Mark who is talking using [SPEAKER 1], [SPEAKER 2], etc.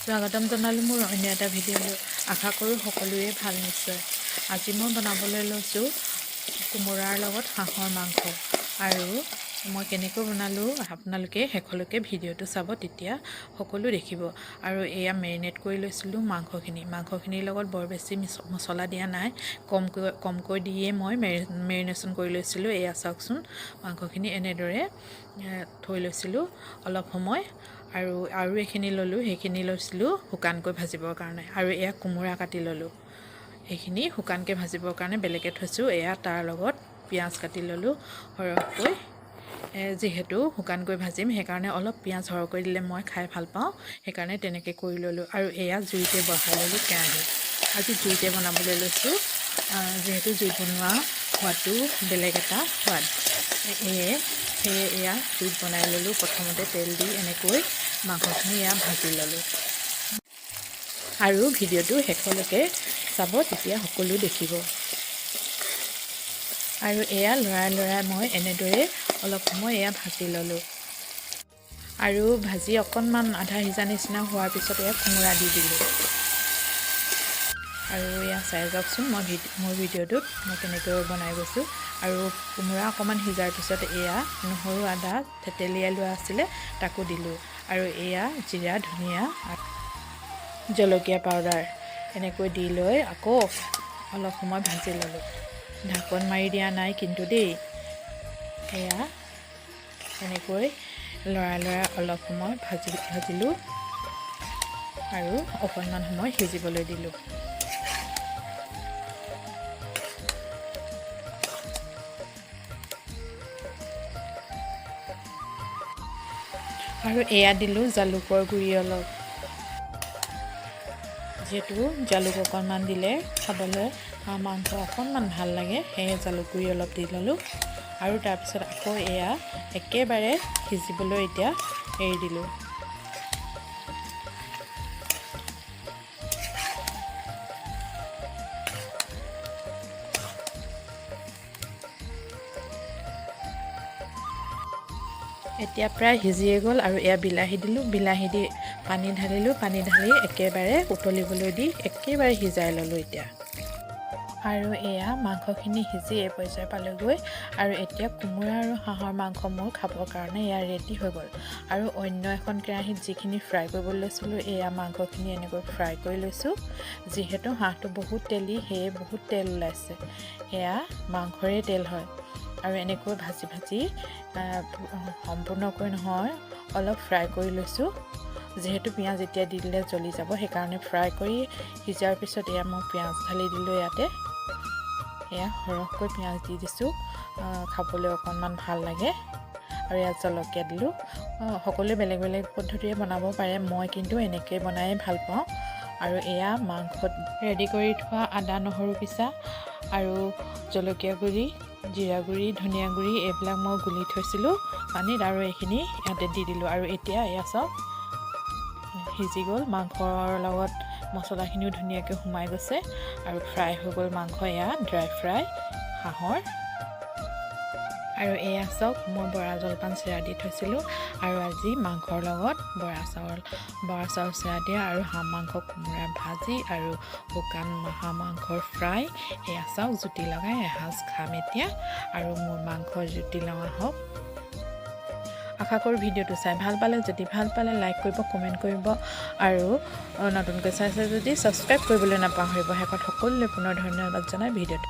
[SPEAKER 1] স্বাগতম জনালোঁ মোৰ অন্য এটা ভিডিঅ'লৈ। আশা কৰোঁ সকলোৰে ভাল নিশ্চয়। আজি মই বনাবলৈ লৈছোঁ কোমোৰাৰ লগত হাঁহৰ মাংস। আৰু মই কেনেকৈ বনালোঁ আপোনালোকে শেষলৈকে ভিডিঅ'টো চাব, তেতিয়া সকলো দেখিব। আৰু এয়া মেৰিনেট কৰি লৈছিলোঁ মাংসখিনিৰ লগত বৰ বেছি মছলা দিয়া নাই, কমকৈ দিয়ে মই মেৰিনেশ্যন কৰি লৈছিলোঁ। এয়া চাওকচোন, মাংসখিনি এনেদৰে থৈ লৈছিলোঁ অলপ সময়। আৰু এইখিনি ল'লোঁ, সেইখিনি লৈছিলোঁ শুকানকৈ ভাজিবৰ কাৰণে। আৰু এয়া কোমোৰা কাটি ল'লোঁ, সেইখিনি শুকানকৈ ভাজিবৰ কাৰণে বেলেগে থৈছোঁ। এয়া তাৰ লগত পিঁয়াজ কাটি ল'লোঁ সৰহকৈ, যিহেতু শুকানকৈ ভাজিম সেইকাৰণে অলপ পিঁয়াজ সৰহকৈ দিলে মই খাই ভাল পাওঁ, সেইকাৰণে তেনেকৈ কৰি ল'লোঁ। আৰু এয়া জুইতে বহাই ল'লোঁ কেৰাহী। আজি জুইতে বনাবলৈ লৈছোঁ, যিহেতু জুইত বনোৱা সোৱাদটো বেলেগ এটা সোৱাদ। সেয়ে এয়া জুইত বনাই ল'লোঁ। প্ৰথমতে তেল দি এনেকৈ মাংসখিনি এয়া ভাজি ল'লোঁ। আৰু ভিডিঅ'টো শেষলৈকে চাব, তেতিয়া সকলো দেখিব। আৰু এয়া লৰাই মই এনেদৰে অলপ সময় এয়া ভাজি ল'লোঁ। আৰু ভাজি অকণমান আধা সিজা নিচিনা হোৱাৰ পিছত এয়া কোমোৰা দি দিলোঁ। আৰু এয়া চাই যাওকচোন মোৰ ভিডিঅ'টোত মই কেনেকৈ বনাই গৈছোঁ। আৰু কোমোৰা অকণমান সিজাৰ পিছত এয়া নহৰু আদা থেতেলিয়াই লোৱা আছিলে, তাকো দিলোঁ। আৰু এয়া জিৰা ধনিয়া জলকীয়া পাউডাৰ এনেকৈ দি লৈ আকৌ অলপ সময় ভাজি ল'লোঁ। ঢাকন মাৰি দিয়া নাই কিন্তু দেই। এয়া এনেকৈ লৰাই অলপ সময় ভাজিলোঁ আৰু অকণমান সময় সিজিবলৈ দিলোঁ। আৰু এয়া দিলোঁ জালুকৰ গুড়ি অলপ, যিহেতু জালুক অকণমান দিলে খাবলৈ মাংস অকণমান ভাল লাগে, সেয়ে জালুক গুড়ি অলপ দি ল'লোঁ। আৰু তাৰপিছত আকৌ এয়া একেবাৰে সিজিবলৈ এতিয়া এৰি দিলোঁ। এতিয়া প্ৰায় সিজিয়ে গ'ল। আৰু এয়া বিলাহী দিলোঁ, বিলাহী দি পানী ঢালি একেবাৰে উতলিবলৈ দি একেবাৰে সিজাই ল'লোঁ এতিয়া। আৰু এয়া মাংসখিনি সিজি এই পৰ্যায় পালেগৈ। আৰু এতিয়া কোমোৰা আৰু হাঁহৰ মাংস মোৰ খাবৰ কাৰণে এয়া ৰেডি হৈ গ'ল। আৰু অন্য এখন কেৰাহীত যিখিনি ফ্ৰাই কৰিবলৈ লৈছিলোঁ, এয়া মাংসখিনি এনেকৈ ফ্ৰাই কৰি লৈছোঁ। যিহেতু হাঁহটো বহুত তেলি, সেয়ে বহুত তেল ওলাইছে, এয়া মাংসৰে তেল হয়। আৰু এনেকৈ ভাজি সম্পূৰ্ণকৈ নহয়, অলপ ফ্ৰাই কৰি লৈছোঁ। যিহেতু পিঁয়াজ এতিয়া দি দিলে জ্বলি যাব, সেইকাৰণে ফ্ৰাই কৰি সিজাৰ পিছত এয়া মই পিঁয়াজ ঢালি দিলোঁ ইয়াতে। এয়া সৰহকৈ পিঁয়াজ দি দিছোঁ, খাবলৈ অকণমান ভাল লাগে। আৰু ইয়াত জলকীয়া দিলোঁ। সকলোৱে বেলেগ বেলেগ পদ্ধতিৰে বনাব পাৰে, মই কিন্তু এনেকৈ বনাই ভাল পাওঁ। আৰু এয়া মাংসত ৰেডি কৰি থোৱা আদা নহৰু পিচা আৰু জলকীয়া গুড়ি, জিৰা গুড়ি, ধনিয়া গুড়ি এইবিলাক মই গুলি থৈছিলোঁ পানীত, আৰু এইখিনি ইয়াতে দি দিলোঁ। আৰু এতিয়া এয়া চাওক, সিজি গ'ল, মাংসৰ লগত মছলাখিনিও ধুনীয়াকৈ সোমাই গৈছে। আৰু ফ্ৰাই হৈ গ'ল মাংস, এয়া ড্ৰাই ফ্ৰাই হাঁহৰ। আৰু এয়া চাওক, মই বৰা জলপান চিৰা দি থৈছিলোঁ। আৰু আজি মাংসৰ লগত বৰা চাউল চিৰা দিয়া, আৰু হাঁহ মাংস কোমোৰা ভাজি, আৰু শুকান হাঁহ মাংসৰ ফ্ৰাই। এয়া চাওক, জুতি লগাই এসাঁজ খাম এতিয়া। আৰু মোৰ মাংস জুতি লগা হওক। আশা কৰোঁ ভিডিঅ'টো চাই ভাল পালে। যদি ভাল পালে লাইক কৰিব, কমেণ্ট কৰিব, আৰু নতুনকৈ চাইছে যদি ছাবস্ক্ৰাইব কৰিবলৈ নাপাহৰিব। শেষত সকলোলৈ পুনৰ ধন্যবাদ জনাই ভিডিঅ'টো